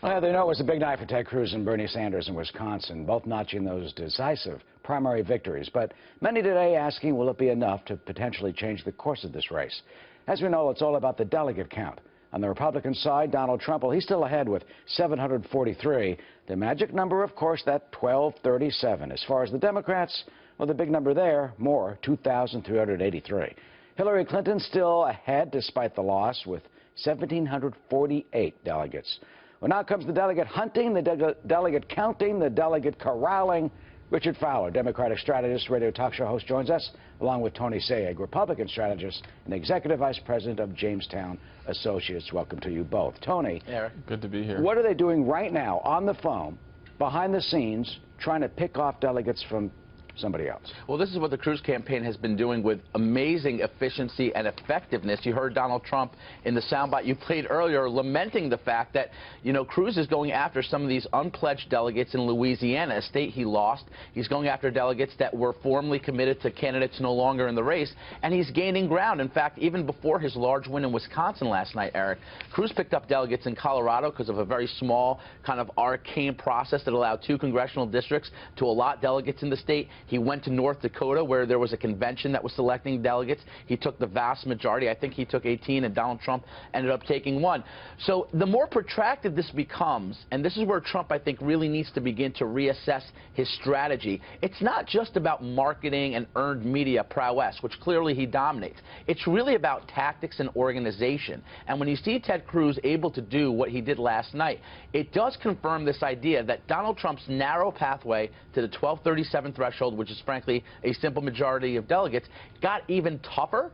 Well, they know it was a big night for Ted Cruz and Bernie Sanders in Wisconsin, both notching those decisive primary victories. But many today asking, will it be enough to potentially change the course of this race? As we know, it's all about the delegate count. On the Republican side, Donald Trump, well, he's still ahead with 743. The magic number, of course, that 1237. As far as the Democrats, well, the big number there, more, 2,383. Hillary Clinton still ahead despite the loss with 1,748 delegates. Well, now comes the delegate hunting, the delegate counting, the delegate corralling. Richard Fowler, Democratic strategist, radio talk show host, joins us, along with Tony Sayegh, Republican strategist and executive vice president of Jamestown Associates. Welcome to you both. Tony. Eric. Good to be here. What are they doing right now on the phone, behind the scenes, trying to pick off delegates from somebody else? Well, this is what the Cruz campaign has been doing with amazing efficiency and effectiveness. You heard Donald Trump in the soundbite you played earlier lamenting the fact that, you know, Cruz is going after some of these unpledged delegates in Louisiana, a state he lost. He's going after delegates that were formally committed to candidates no longer in the race, and he's gaining ground. In fact, even before his large win in Wisconsin last night, Eric, Cruz picked up delegates in Colorado because of a very small kind of arcane process that allowed 2 congressional districts to allot delegates in the state. He went to North Dakota, where there was a convention that was selecting delegates. He took the vast majority. I think he took 18, and Donald Trump ended up taking 1. So the more protracted this becomes, and this is where Trump, I think, really needs to begin to reassess his strategy. It's not just about marketing and earned media prowess, which clearly he dominates. It's really about tactics and organization. And when you see Ted Cruz able to do what he did last night, it does confirm this idea that Donald Trump's narrow pathway to the 1237 threshold, which is frankly a simple majority of delegates, got even tougher.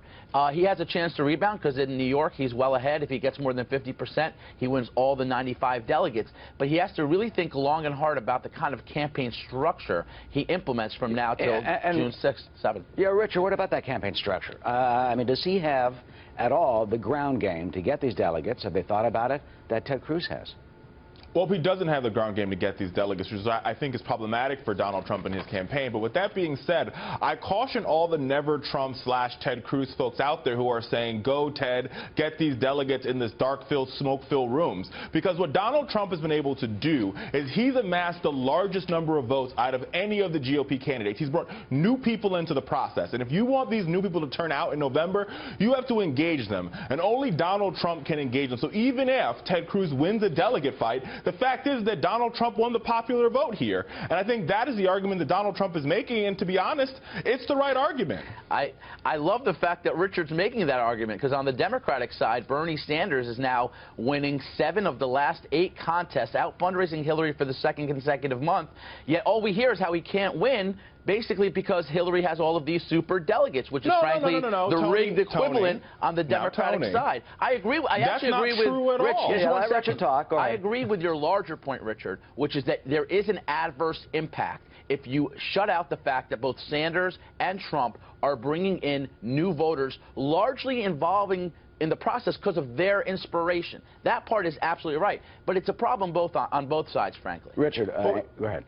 He has a chance to rebound because in New York he's well ahead. If he gets more than 50%, he wins all the 95 delegates. But he has to really think long and hard about the kind of campaign structure he implements from now till June 6th, 7th. Yeah, Richard, what about that campaign structure? I mean, does he have at all the ground game to get these delegates? Have they thought about it that Ted Cruz has? Well, if he doesn't have the ground game to get these delegates, which I think is problematic for Donald Trump and his campaign. But with that being said, I caution all the never Trump / Ted Cruz folks out there who are saying, go, Ted, get these delegates in this dark-filled, smoke-filled rooms. Because what Donald Trump has been able to do is he's amassed the largest number of votes out of any of the GOP candidates. He's brought new people into the process. And if you want these new people to turn out in November, you have to engage them. And only Donald Trump can engage them. So even if Ted Cruz wins a delegate fight, the fact is that Donald Trump won the popular vote here. And I think that is the argument that Donald Trump is making. And to be honest, it's the right argument. I love the fact that Richard's making that argument, because on the Democratic side, Bernie Sanders is now winning 7 of the last 8 contests, out fundraising Hillary for the 2nd consecutive month. Yet all we hear is how he can't win, basically because Hillary has all of these super delegates, which is frankly the rigged equivalent on the Democratic side. I agree. I actually agree with Rich. I agree with your larger point, Richard, which is that there is an adverse impact if you shut out the fact that both Sanders and Trump are bringing in new voters, largely involving in the process because of their inspiration. That part is absolutely right, but it's a problem on both sides, frankly. Richard, go ahead.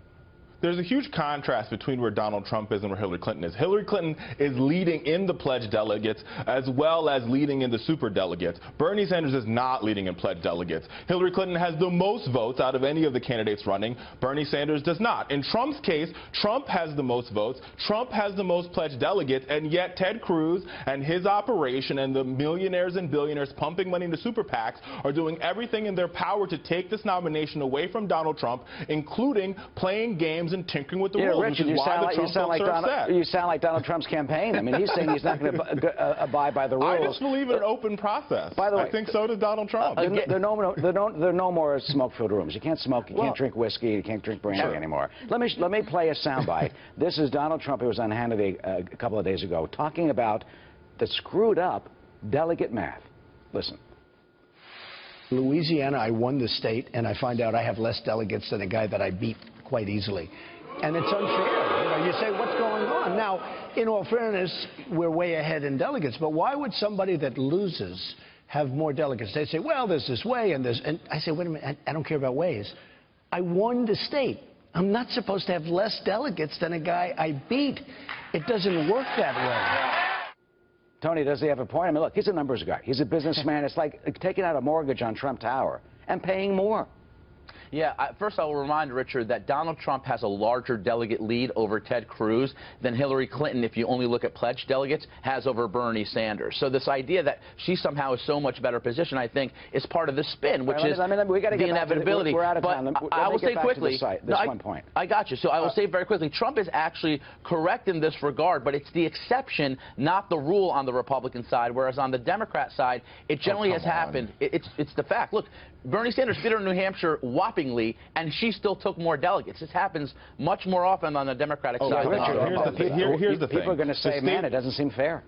There's a huge contrast between where Donald Trump is and where Hillary Clinton is. Hillary Clinton is leading in the pledged delegates as well as leading in the super delegates. Bernie Sanders is not leading in pledged delegates. Hillary Clinton has the most votes out of any of the candidates running. Bernie Sanders does not. In Trump's case, Trump has the most votes. Trump has the most pledged delegates, and yet Ted Cruz and his operation and the millionaires and billionaires pumping money into super PACs are doing everything in their power to take this nomination away from Donald Trump, including playing games and tinkering with the rules, Richard, which is why the Trump folks are upset. You sound like Donald Trump's campaign. I mean, he's saying he's not going to abide by the rules. I just believe in an open process. By the way, I think so does Donald Trump. There are no more smoke-filled rooms. You can't smoke. You can't drink whiskey. You can't drink brandy anymore. Let me play a soundbite. This is Donald Trump. He was on Hannity a couple of days ago talking about the screwed-up delegate math. Listen. Louisiana, I won the state, and I find out I have less delegates than a guy that I beat quite easily. And it's unfair. You know, you say, what's going on? Now, in all fairness, we're way ahead in delegates, but why would somebody that loses have more delegates? They say, well, there's this way and this. And I say, wait a minute, I don't care about ways. I won the state. I'm not supposed to have less delegates than a guy I beat. It doesn't work that way. Tony, does he have a point? I mean, look, he's a numbers guy. He's a businessman. It's like taking out a mortgage on Trump Tower and paying more. Yeah, first I will remind Richard that Donald Trump has a larger delegate lead over Ted Cruz than Hillary Clinton, if you only look at pledged delegates, has over Bernie Sanders. So this idea that she somehow is so much better positioned, I think, is part of the spin, which is the inevitability. We're out of time. But I will say quickly, one point. I got you. So I will say very quickly, Trump is actually correct in this regard, but it's the exception, not the rule on the Republican side, whereas on the Democrat side, it generally has happened. It's the fact. Look, Bernie Sanders beat her in New Hampshire whoppingly, and she still took more delegates. This happens much more often on the Democratic side. Here's the thing. People are going to say, man, it doesn't seem fair.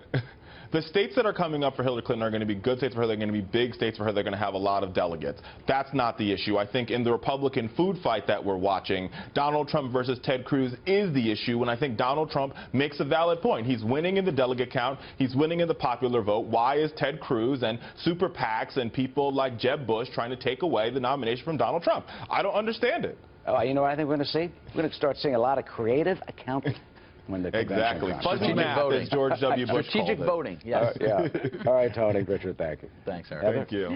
The states that are coming up for Hillary Clinton are going to be good states for her. They're going to be big states for her. They're going to have a lot of delegates. That's not the issue. I think in the Republican food fight that we're watching, Donald Trump versus Ted Cruz is the issue, and I think Donald Trump makes a valid point. He's winning in the delegate count. He's winning in the popular vote. Why is Ted Cruz and super PACs and people like Jeb Bush trying to take away the nomination from Donald Trump? I don't understand it. Oh, you know what I think we're going to see? We're going to start seeing a lot of creative accounting. When the exactly. Fuzzy math, as George W. Bush Strategic voting, yes. Yeah. All right, Tony, Richard, thank you. Thanks, Eric. Thank you.